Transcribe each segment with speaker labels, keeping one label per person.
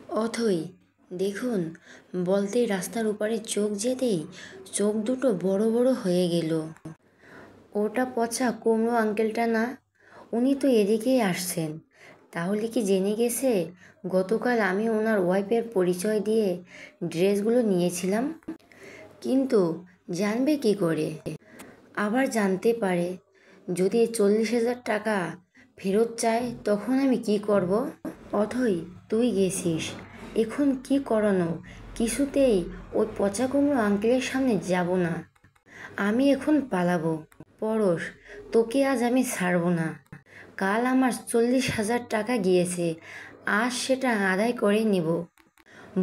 Speaker 1: অথই দেখুন, বলতেই রাস্তার ওপারে চোখ যেতেই চোখ দুটো বড় বড় হয়ে গেল। ওটা পচা কুমড়ো আঙ্কেলটা না? উনি তো এদিকেই আসছেন। তাহলে কি জেনে গেছে গতকাল আমি ওনার ওয়াইফের পরিচয় দিয়ে ড্রেসগুলো নিয়েছিলাম? কিন্তু জানবে কি করে? আবার জানতে পারে যদি 40,000 টাকা ফেরত চায় তখন আমি কি করব? অথই তুই গেছিস, এখন কি করানো? কিছুতেই ওই পচা কুমড়ো আঙ্কেলের সামনে যাব না। আমি এখন পালাবো। পরশ, তোকে আজ আমি ছাড়ব না। কাল আমার 40,000 টাকা গিয়েছে, আজ সেটা আদায় করে নিব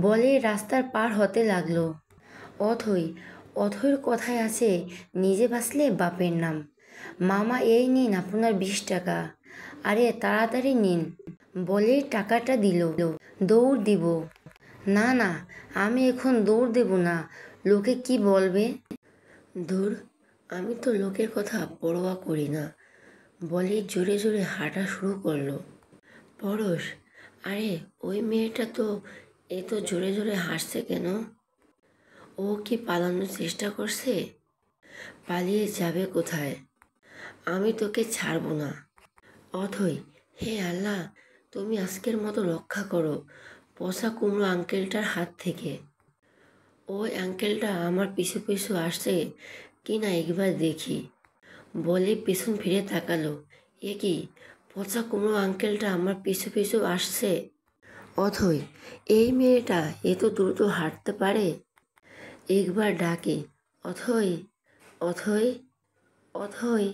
Speaker 1: বলে রাস্তার পার হতে লাগলো। অথই অথৈর কথায় আছে, নিজে বাঁচলে বাপের নাম। মামা এই নিন আপনার 20 টাকা। আরে তাড়াতাড়ি নিন বলেই টাকাটা দিল। দৌড় দিব? না না, আমি এখন দৌড় দেব না, লোকে কি বলবে। ধুর, আমি তো লোকের কথা পরোয়া করি না বলে জোরে জোরে হাঁটা শুরু করলো। পরশ, আরে ওই মেয়েটা তো এত জোরে জোরে হাসছে কেন? ও কি পালানোর চেষ্টা করছে? পালিয়ে যাবে কোথায়? আমি তোকে ছাড়বো না। অথই, হে আল্লাহ, তুমি আজকের মতো রক্ষা করো পচা কুমড়ো আঙ্কেলটার হাত থেকে। ওই আঙ্কেলটা আমার পিছু পিছু আসছে কি না একবার দেখি বলে পেছন ফিরে তাকালো। এ কি, পচা কুমড়ো আঙ্কেলটা আমার পিছু পিছু আসছে? অথই, এই মেয়েটা এত দ্রুত হাঁটতে পারে? একবার ডাকে, অথই, অথই, অথই,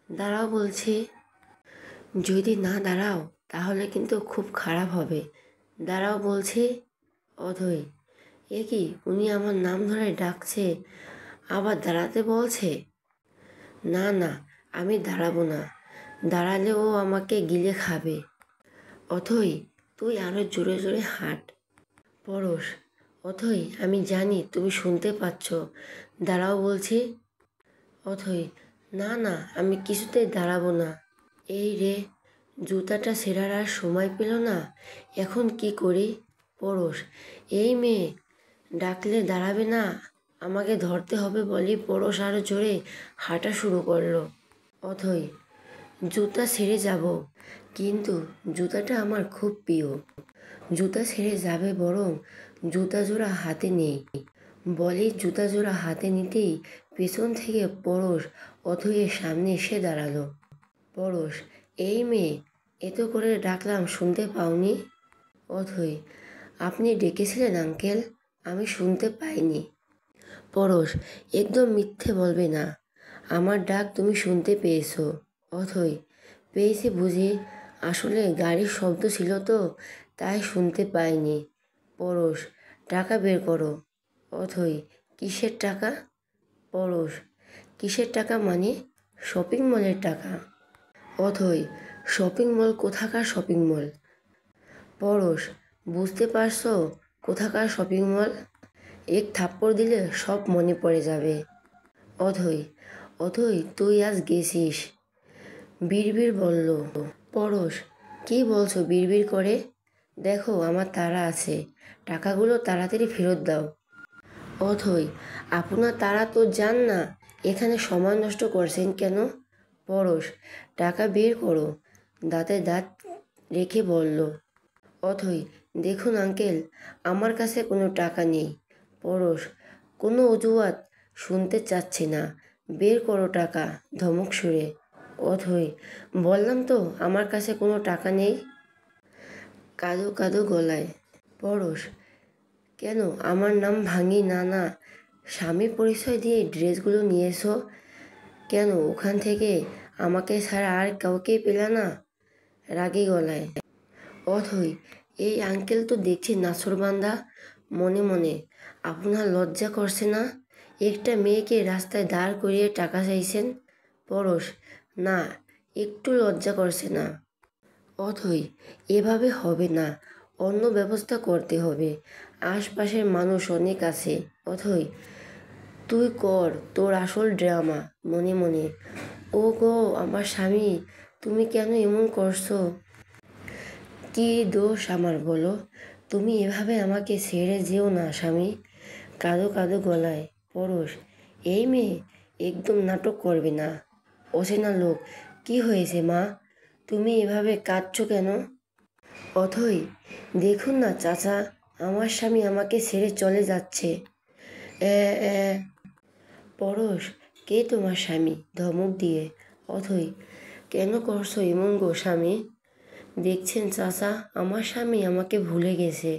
Speaker 1: দাঁড়াও বলছি। যদি না দাঁড়াও তাহলে কিন্তু খুব খারাপ হবে। দাঁড়াও বলছি। অথই, এ কি, উনি আমার নাম ধরে ডাকছে আবার দাঁড়াতে বলছে? না না, আমি দাঁড়াবো না, দাঁড়ালে ও আমাকে গিলে খাবে। অথই, তুই আরো জোরে জোরে হাঁট। পরশ, অথই, আমি জানি তুমি শুনতে পাচ্ছ, দাঁড়াও বলছি। অথই, না না, আমি কিছুতেই দাঁড়াবো না। এই রে, জুতাটা ছেঁড়ার আর সময় পেল না, এখন কি করি? পরশ, এই মেয়ে ডাকলে দাঁড়াবে না, আমাকে ধরতে হবে বলে পরশ আরো জোরে হাঁটা শুরু করলো। অথই, জুতা ছেড়ে যাব, কিন্তু জুতাটা আমার খুব প্রিয়। জুতা ছেড়ে যাবে বরং জুতা জোড়া হাতে নেই বলে জুতা জোড়া হাতে নিতেই পেছন থেকে পরশ অথইয়ের সামনে এসে দাঁড়ালো। পরশ, এই মেয়ে, এত করে ডাকলাম শুনতে পাওনি? অথই, আপনি ডেকেছিলেন আঙ্কেল, আমি শুনতে পাইনি। পরশ, একদম মিথ্যে বলবে না, আমার ডাক তুমি শুনতে পেয়েছো। অথই, পেয়েছি বুঝি, আসলে গাড়ির শব্দ ছিল তো তাই শুনতে পাইনি। পরশ, টাকা বের করো। অথই, কিসের টাকা? পরশ, কিসের টাকা মানে? শপিং মলের টাকা। অথই, শপিং মল কোথাকার শপিং মল? পরশ, বুঝতে পারছো কোথাকার শপিং মল? এক থাপ্পড় দিলে সব মনে পড়ে যাবে। অথই, অথই, তুই আজ গেছিস? বিড়বিড় বলল। পরশ, কি বলছো বিড়বিড় করে? দেখো আমার তাড়া আছে, টাকাগুলো তাড়াতাড়ি ফেরত দাও। অথই, আপনার তাড়া তো যান না, এখানে সময় নষ্ট করছেন কেন? পরশ, টাকা বের করো, দাঁতে দাঁত রেখে বলল। অথই, দেখুন আঙ্কেল, আমার কাছে কোনো টাকা নেই। পরশ, কোনো অজুহাত শুনতে চাচ্ছি না, বের করো টাকা ধমক সুরে। অথই, বললাম তো আমার কাছে কোনো টাকা নেই। কাঁদো কাঁদো গলায়। পরশ, কেন আমার নাম ভাঙি না না স্বামী পরিচয় দিয়ে ড্রেসগুলো নিয়েছো কেন? ওখান থেকে আমাকে ছাড়া আর কাউকে পেলে না? রাগী গলায়। অথই, এই আঙ্কেল তো দেখছি নাছোড়বান্দা। মনে মনে আপনার লজ্জা করছে না? একটা মেয়েকে রাস্তায় দাঁড় করিয়ে টাকা চাইছেন? পরশ, না, একটু লজ্জা করছে না। অথই, এভাবে হবে না, অন্য ব্যবস্থা করতে হবে, আশপাশের মানুষ অনেক আছে। অথই, তুই কর তোর আসল ড্রামা মনে মনে। ও গো আমার স্বামী, তুমি কেন এমন করছো? কি দোষ আমার বলো? তুমি এভাবে আমাকে ছেড়ে যেও না স্বামী। কাঁদো কাঁদো গলায় পরশ, এই মেয়ে একদম নাটক করবে না। অচেনা লোক, কি হয়েছে মা, তুমি এভাবে কাঁদছো কেন? অথই, দেখুন না চাচা, আমার স্বামী আমাকে ছেড়ে চলে যাচ্ছে। এ এ পরশ, কে তোমার স্বামী? ধমক দিয়ে। অথই, কেন করছো এমন গো স্বামী? দেখছেন চাচা, আমার স্বামী আমাকে ভুলে গেছে।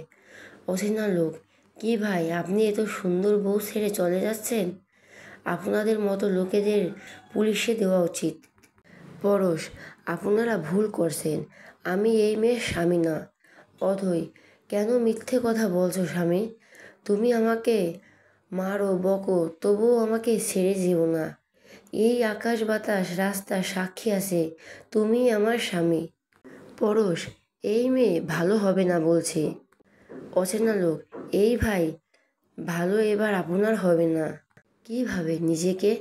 Speaker 1: অচেনা লোক, কি ভাই আপনি এত সুন্দর বউ ছেড়ে চলে যাচ্ছেন? আপনাদের মতো লোকেদের পুলিশে দেওয়া উচিত। পরশ, আপনারা ভুল করছেন, আমি এই মেয়ের স্বামী না। অথই, কেন মিথ্যে কথা বলছো স্বামী? তুমি আমাকে মারো বকো, তবুও আমাকে ছেড়ে যেও না। এই আকাশ বাতাস রাস্তা সাক্ষী আছে, তুমি আমার স্বামী। পরশ, এই মেয়ে ভালো হবে না বলছি। অচেনা লোক, এই ভাই ভালো এবার আপনার হবে না। কিভাবে নিজেকে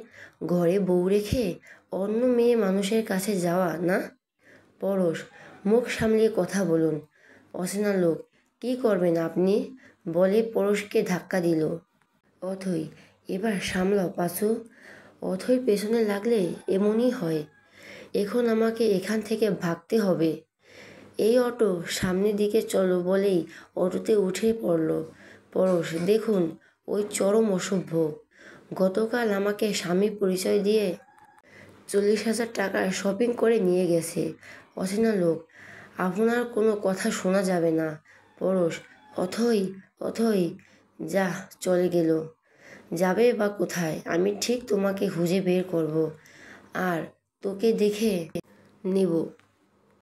Speaker 1: ঘরে বউ রেখে অন্য মেয়ে মানুষের কাছে যাওয়া না? পরশ, মুখ সামলিয়ে কথা বলুন। অচেনা লোক, কি করবেন আপনি? বলে পরশকে ধাক্কা দিল। অথই, এবার সামলাও পাঁচু। অথই পেছনে লাগলে এমনই হয়। এখন আমাকে এখান থেকে ভাগতে হবে। এই অটো সামনের দিকে চলো বলেই অটোতে উঠে পড়ল পরশ। দেখুন, ওই চরম অসভ্য গতকাল আমাকে স্বামী পরিচয় দিয়ে 40,000 টাকার শপিং করে নিয়ে গেছে। অচেনা লোক, আপনার কোনো কথা শোনা যাবে না। পরশ, অথই অথই, যা চলে গেল। যাবে বা কোথায়? আমি ঠিক তোমাকে খুঁজে বের করব আর তোকে দেখে নেব।